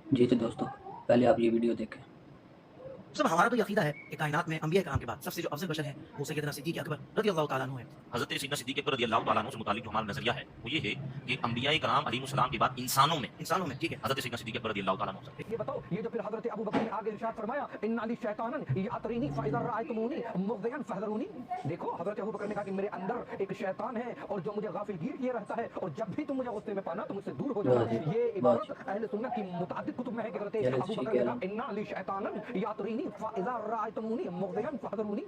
جی تو دوستوں پہلے آپ یہ ویڈیو دیکھیں۔ سب ہمارا تو یہ عقیدہ ہے کہ کائنات میں انبیاء کرام کے بعد سب سے جو افضل بشر ہیں وہ سیدنا صدیق اکبر رضی اللہ تعالیٰ عنہ ہے۔ حضرت سیدنا صدیق اکبر رضی اللہ تعالیٰ عنہ سے متعلق جو ہمارا نظریہ ہے وہ یہ ہے کہ انبیاء کرام علیہ السلام کے بعد انسانوں میں ٹھیک ہے، حضرت سیدنا صدیق اکبر رضی اللہ تعالیٰ عنہ سے۔ یہ بتاؤ، یہ جو پھر حضرت ابوبکر نے آگے ارشاد فرمایا ان علی شیطانا یعترینی فاذا رأیتمونی مغضیا فاحذرونی، دیکھو حضرت ابوبکر نے کہا کہ میرے اندر ایک شیطان ہے اور جو مجھے غافل گیر کیے رہتا ہے، اور جب بھی تم مجھے غصے میں پانا تو مجھ سے دور ہو جانا۔ یہ عبارت اہل سنت کی متعدد کتب میں ہے کہ حضرت ابوبکر نے کہا ان علی شیطانا یعترینی فاذا رأیتمونی مغضیا فاحذرونی،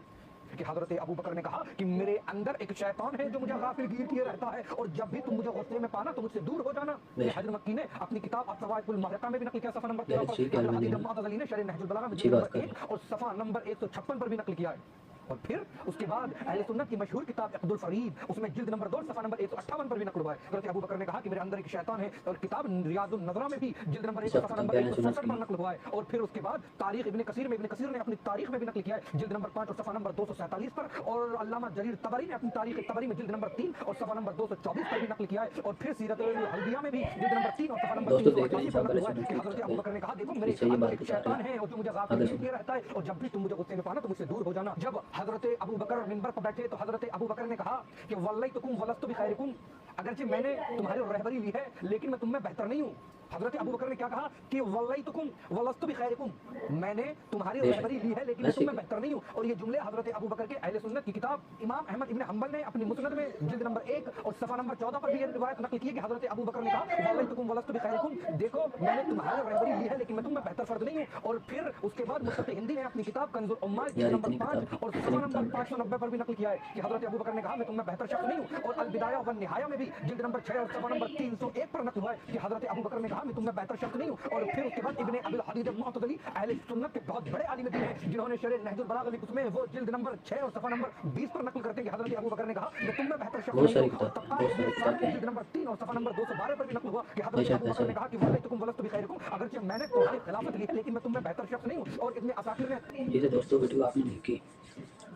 کہ حضرت ابوبکر نے کہا کہ میرے اندر ایک شیطان ہے جو مجھے غافل گیر کیے رہتا ہے، اور جب بھی تم مجھے غصے میں پانا تو مجھ سے دور ہو جانا۔ حضرت مکی نے اپنی کتاب الصواعق المحرقہ میں بھی نقل کیا، صفحہ نمبر 13 پر، کہ حدیث معتزلی نے شرح نہج البلاغہ میں جلد نمبر 1 اور صفحہ نمبر 156 پر بھی نقل کیا ہے۔ اور پھر اس کے بعد اہل سنت کی مشہور کتاب عقد الفرید، اس میں جلد نمبر 2 صفحہ نمبر 158 پر بھی نقل ہوا ہے، حضرت ابوبکر نے کہا کہ میرے اندر ایک شیطان ہے، اور کتاب ریاض النظرہ میں بھی جلد نمبر 1 صفحہ نمبر 167 پر نقل ہوا ہے۔ اور پھر اس کے بعد تاریخ ابن کثیر میں ابن کثیر نے اپنی تاریخ میں بھی نقل کیا ہے، جلد نمبر 5 اور صفحہ نمبر 247 پر، اور علامہ جریر طبری نے اپنی تاریخ طبری میں جلد نمبر 3 اور صفحہ نمبر 224 پر بھی نقل کیا ہے۔ اور پھر سیرت الحلبیہ میں بھی جلد نمبر 3 اور صفحہ نمبر 388 پر نقل ہوا ہے کہ حضرت ابوبکر نے کہا دیکھو میرے اندر ایک شیطان ہے اور جو مجھے غافل کیے رہتا ہے، اور جب بھی تم مجھے غصے میں پانا تو مجھ سے دور ہو جانا۔ جب حضرت ابوبکر منبر پر بیٹھے تو حضرت ابوبکر نے کہا کہ ولیتکم ولست بخیرکم، اگرچہ میں نے تمہاری رہبری لی ہے لیکن میں تم میں بہتر نہیں ہوں۔ حضرت ابوبکر نے کیا کہا کہ ولیتکم ولست بخیرکم، میں نے تمہاری رہبری لی ہے لیکن میں تم میں بہتر نہیں ہوں۔ اور یہ جملے حضرت ابوبکر کے اہل سنت کی کتاب امام احمد ابن حنبل نے اپنی مسند میں جلد نمبر 1 اور صفحہ نمبر 14 پر بھی یہ روایت نقل کی ہے کہ حضرت ابوبکر نے کہا ولیتکم ولست بخیرکم، دیکھو میں نے تمہاری رہبری لی ہے لیکن میں تم میں بہتر فرد نہیں ہوں۔ اور پھر اس کے بعد مصطفی ہندی نے اپنی کتاب کنز العمال جلد نمبر 5 اور صفحہ نمبر 590 پر بھی نقل کیا ہے کہ حضرت ابوبکر نے کہا میں تم میں بہتر شخص نہیں ہوں۔ اور البدایہ والنہایہ میں بھی جلد نمبر 6 اور صفحہ نمبر 301 پر نقل ہوا ہے کہ حضرت ابوبکر نے کہا میں تم میں بہتر شخص نہیں ہوں۔ اور پھر اس کے بعد ابن ابی الحدید المعتزلی اہل سنت کے بہت بڑے عالم دین ہیں جنہوں نے شرح نہج البلاغہ لکھی، اس میں وہ جلد نمبر 6 اور صفحہ نمبر 20 پر نقل کرتے ہیں کہ حضرت ابوبکر نے کہا میں تم میں بہتر شخص نہیں ہوں۔ اور طبقات ابن سعد جلد نمبر 3 اور صفحہ نمبر 212 پر بھی نقل ہوا کہ حضرت ابوبکر نے کہا کہ ولیتکم ولست بخیرکم، اگرچہ میں نے تمہاری خلافت لی ہے لیکن میں تم میں بہتر شخص نہیں ہوں۔ اور ابن اساکر نے یہ تو دوستوں ویڈیو آپ نے دیکھی،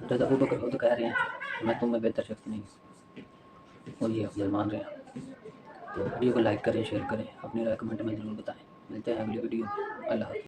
حضرت ابوبکر خود کہہ رہے ہیں میں تم میں بہتر شخص نہیں ہوں، اور یہ افضل مان رہے ہیں۔ تو ویڈیو کو لائک کریں، شیئر کریں، اپنی رائے کمنٹ میں ضرور بتائیں۔ ملتے ہیں اگلی ویڈیو میں، اللہ حافظ۔